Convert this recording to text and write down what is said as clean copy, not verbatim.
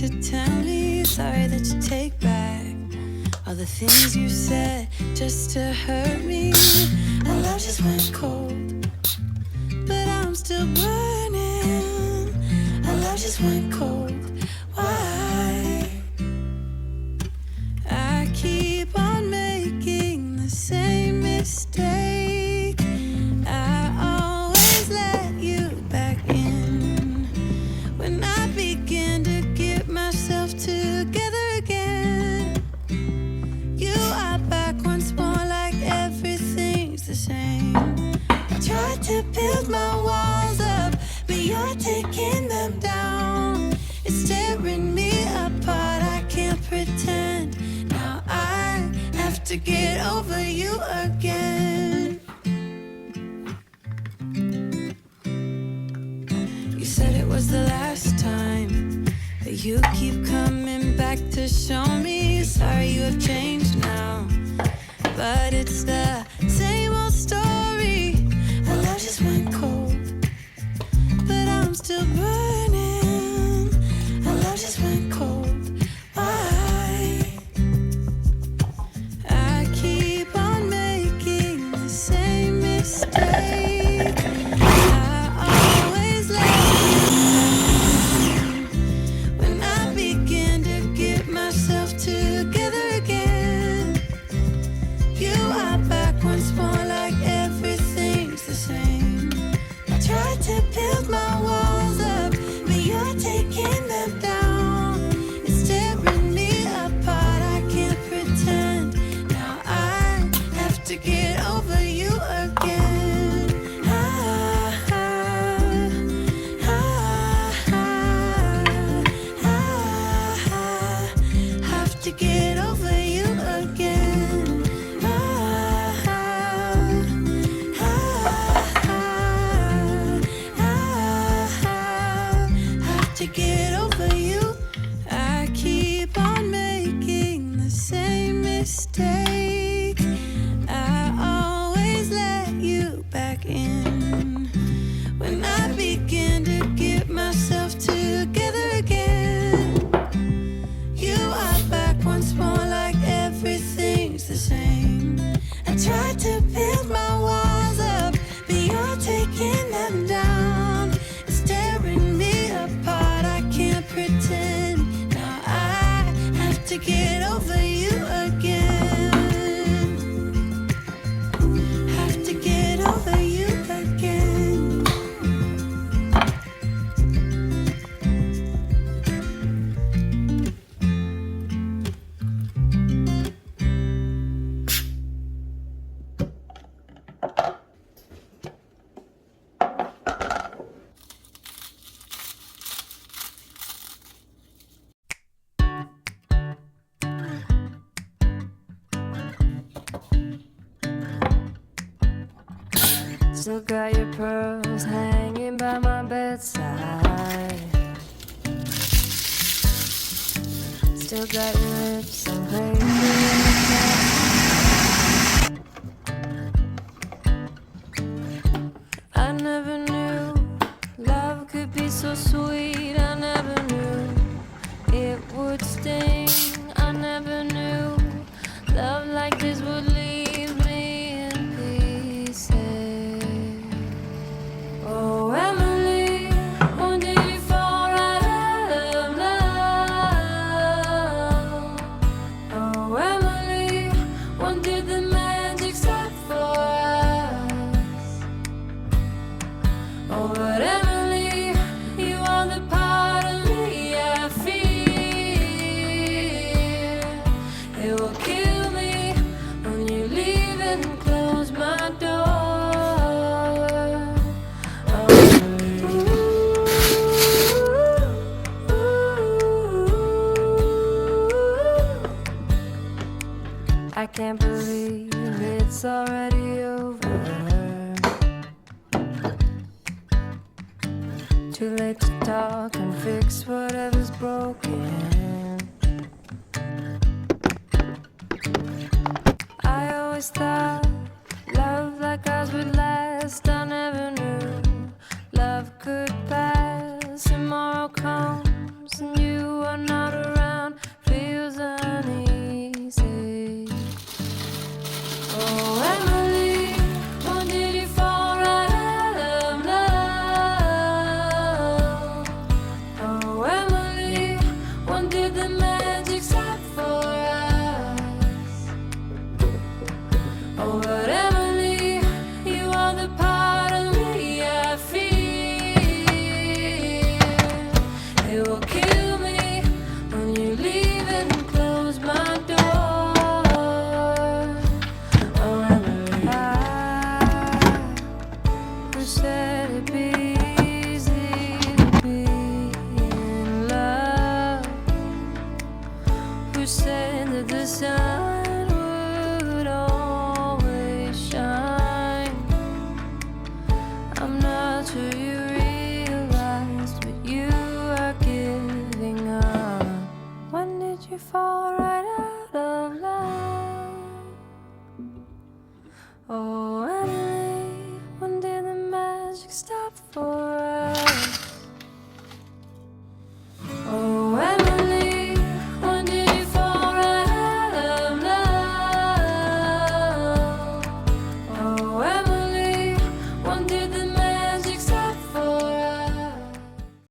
to tell me. Sorry that you take back all the things you said just to hurt me. Our love just went cold, but I'm still burning. Our love just went cold. Why? I keep on making the same mistake. I always let you back in when I begin to get myself together again. You are back once more like everything's the same. I tried to build my walls up, but you're taking them down. It's tearing me apart, I can't pretend. Now I have to get over you again. You said it was the last time, but you keep coming back to show me. Sorry you have changed now, but it's the same old story. Our love just went cold, but I'm still burning. Our love just went cold. Why? I keep on making the same mistake. I always let you down when I begin to get myself together again. You are back once more like everything's the same. I tried to build my walls up, but you're taking them down. It's tearing me apart, I can't pretend. Now I have to get over you again. Have to get over you again. Have to get over you. I keep on making the same mistake. I always let you back in when I begin to get myself together again. You are back once more like everything's the same. I tried to build my walls up, but you're taking them down. It's tearing me apart, I can't pretend. Now I have to get over you again. Have to get over you again. Still got your pearls hanging by my bedside. Still got your lips and crazy in the I never knew love could be so sweet. I never knew it would sting. I never knew love like this would leave me in pieces. Oh, Emily, when did you fall right out of love? Oh, Emily, when did the magic stop for us? Oh, but Emily, you are the part of me I fear. It will kill me when you leave and close my door. I can't believe it's already over. Too late to talk and fix whatever's broken. I always thought love like ours would last. I never knew love could pass. Tomorrow comes and you are not till you realize what you are giving up. When did you fall right out of love? Oh,